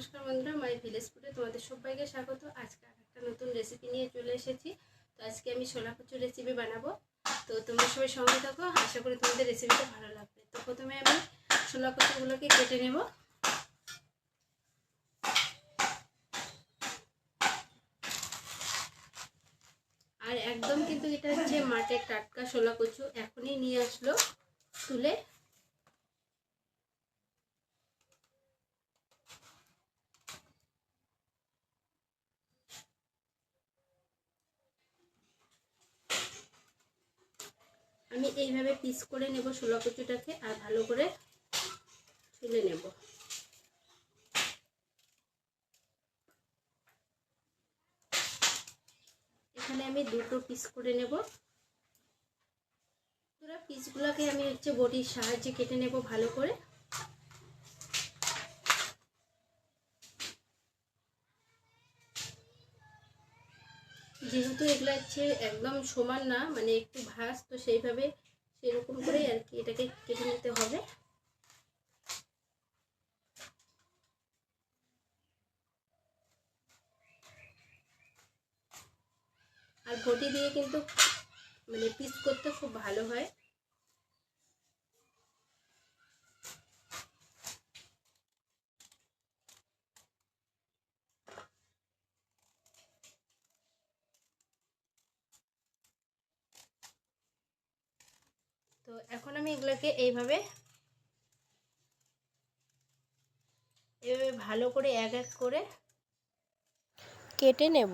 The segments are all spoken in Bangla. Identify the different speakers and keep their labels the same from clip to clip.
Speaker 1: নমস্কার বন্ধুরা, মাই ভিলেজ ফুডে তোমাদের সবাইকে স্বাগত। আজকে একটা নতুন রেসিপি নিয়ে চলে এসেছি। তো আজকে আমি ছোলা কচুর রেসিপি বানাবো। তো তোমরা সবাই সঙ্গে থাকো, আশা করি তোমাদের রেসিপিটা ভালো লাগবে। তো প্রথমে আমি ছোলা কচুগুলোকে কেটে নেব। আর একদম কিন্তু এটা হচ্ছে মাঠের টাটকা ছোলা কচু, এখনই নিয়ে আসলো তুলে। আমি এইভাবে পিস করে নেব ছোলা কচুটাকে, আর ভালো করে ছুলে নেব। এখানে আমি দুটো পিস করে নেব। পুরো পিসগুলোকে আমি বটির সাহায্যে কেটে নেব ভালো করে। যেহেতু এগুলো একদম সমান না, মানে একটু ভাঁজ, তো সেইভাবে সেরকম করেই আর কি এটাকে কেটে নিতে হবে। আর বটি দিয়ে কিন্তু মানে পিস করতে খুব ভালো হয়। তো এখন আমি এগুলোকে এইভাবে ভালো করে এক এক করে কেটে নেব।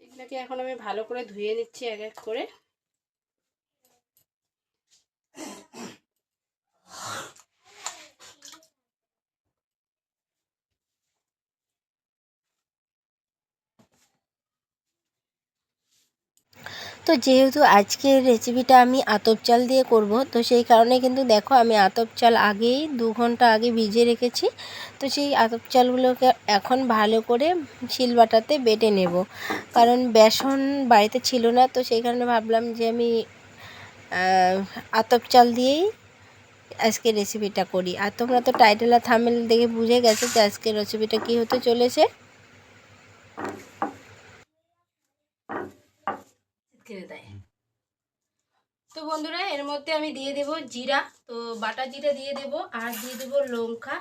Speaker 1: এগুলোকে এখন আমি ভালো করে ধুয়ে নিচ্ছি এক এক করে।
Speaker 2: তো যেহেতু আজকের রেসিপিটা আমি আতপ চাল দিয়ে করব, তো সেই কারণে কিন্তু দেখো আমি আতপ চাল আগেই 2 ঘন্টা আগে ভিজিয়ে রেখেছি। তো সেই আতপ চালগুলোকে এখন ভালো করে শিলবাটাতে বেটে নেব, কারণ বেসন বাড়িতে ছিল না। তো সেই কারণে ভাবলাম যে আমি আতপ চাল দিয়েই আজকে রেসিপিটা করি। আর তোমরা তো টাইটেল আর থাম্বনেল দেখে বুঝে গেছো যে আজকের রেসিপিটা কী হতে চলেছে।
Speaker 1: তো বন্ধুরা, এর মধ্যে আমি দিয়ে দেব জিরা, তো বাটা জিরা দিয়ে দেব, আর দিয়ে দেব লঙ্কা।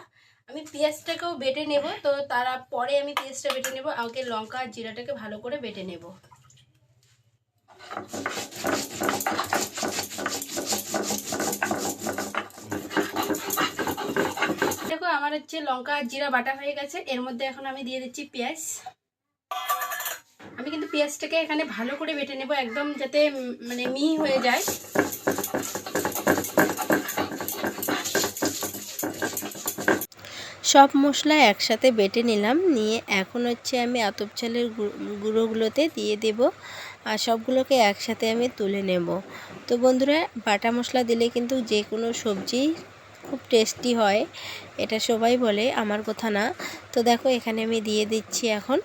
Speaker 1: আমি পেঁয়াজটাকেও বেটে নেব, তো তারপরে আমি পেঁয়াজটা বেটে নেব, আগে লঙ্কা আর জিরাটাকে ভালো করে বেটে নেব। দেখো আমার লঙ্কা আর জিরা বাটা হয়ে গেছে। এর মধ্যে এখন আমি দিয়ে দিচ্ছি পেঁয়াজ। আমি কিন্তু পেঁয়াজটাকে এখানে ভালো করে বেটে নেব, একদম যাতে মানে মিহি হয়ে যায়।
Speaker 2: সব মশলা একসাথে বেটে নিলাম, নিয়ে এখন আমি আতপ চালের গুঁড়োগুলোতে দিয়ে দেব, আর সবগুলোকে একসাথে আমি তুলে নেব। তো বন্ধুরা, বাটা মশলা দিলে কিন্তু যে কোনো সবজি খুব টেস্টি হয়, এটা সবাই বলে, আমার কথা না। তো দেখো এখানে আমি দিয়ে দিচ্ছি এখন।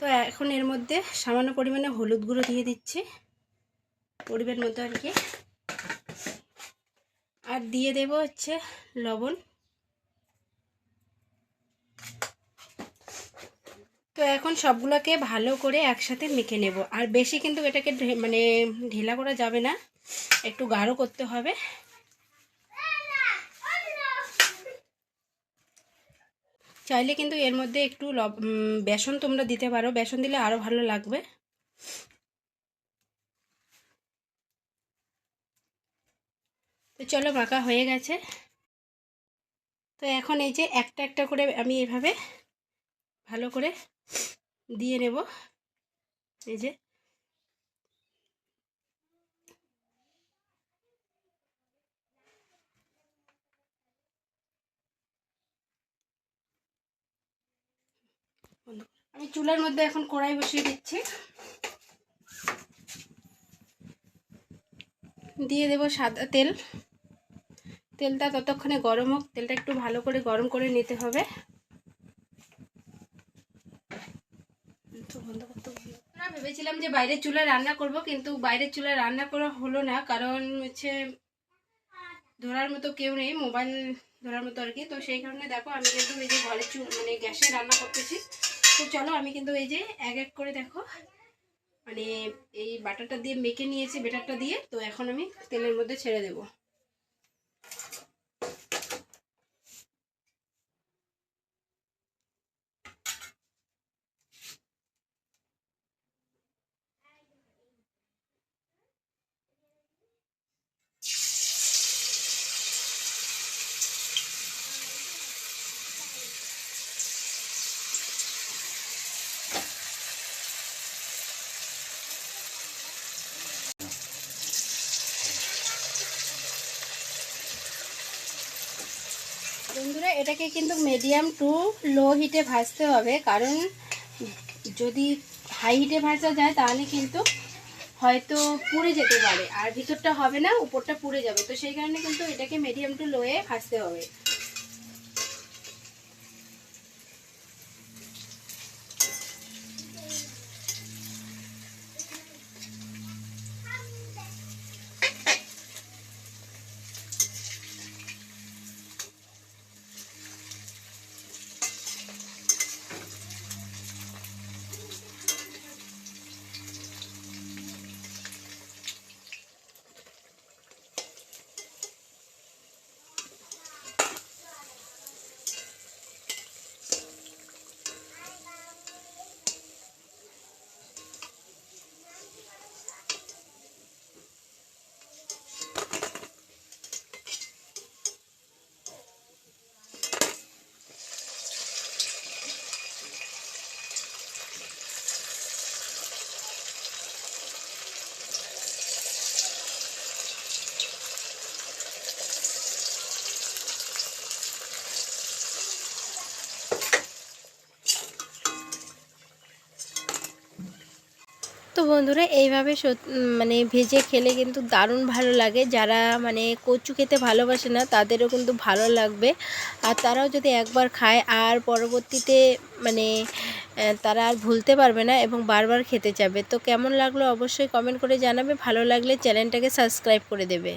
Speaker 1: তো এখন এর মধ্যে সামান্য পরিমাণে হলুদ গুঁড়ো দিয়ে দিচ্ছি, পরিমাণ মতো আর কি। আর দিয়ে দেব লবণ। তো এখন সবগুলোকে ভালো করে একসাথে মেখে নেব। আর বেশি কিন্তু এটাকে মানে ঢিলা করা যাবে না, একটু গাঢ় করতে হবে। চাইলে কিন্তু এর মধ্যে একটু বেসন তোমরা দিতে পারো, বেসন দিলে আরও ভালো লাগবে। তো চলো, মাখা হয়ে গেছে। তো এখন এই যে একটা একটা করে আমি এভাবে ভালো করে দিয়ে নেব। এই যে আমি চুলার মধ্যে এখন কড়াই বসিয়ে দিচ্ছি, দিয়ে দেব সাদা তেল। তেলটা ততক্ষণে গরম হোক, তেলটা একটু ভালো করে গরম করে নিতে হবে। ভেবেছিলাম যে বাইরের চুলায় রান্না করব, কিন্তু বাইরের চুলায় রান্না করা হলো না, কারণ ধরার মতো কেউ নেই, মোবাইল ধরার মতো আর কি। তো সেই কারণে দেখো আমি কিন্তু এই যে ঘরে মানে গ্যাসে রান্না করতেছি। তো চলো আমি কিন্তু এই যে এক এক করে দেখো মানে এই বাটারটা দিয়ে মেখে নিয়েছি, বেটারটা দিয়ে। তো এখন আমি তেলের মধ্যে ছেড়ে দেবো। বন্ধুরা এটাকে কিন্তু মিডিয়াম টু লো হিটে ভাজতে হবে, কারণ যদি হাই হিটে ভাজা যায় তাহলে কিন্তু হয়তো পুড়ে যেতে পারে, আর ভিতরটা হবে না, উপরটা পুড়ে যাবে। তো সেই কারণে কিন্তু এটাকে মিডিয়াম টু লোয়ে ভাজতে হবে।
Speaker 2: তো বন্ধুরা এইভাবে মানে ভেজে খেলে কিন্তু দারুণ ভালো লাগে। যারা মানে কচু খেতে ভালোবাসে না তাদেরও কিন্তু ভালো লাগবে, আর তারাও যদি একবার খায় আর পরবর্তীতে মানে তারা আর ভুলতে পারবে না এবং বারবার খেতে চাবে। তো কেমন লাগলো অবশ্যই কমেন্ট করে জানাবে, ভালো লাগলে চ্যানেলটাকে সাবস্ক্রাইব করে দেবে।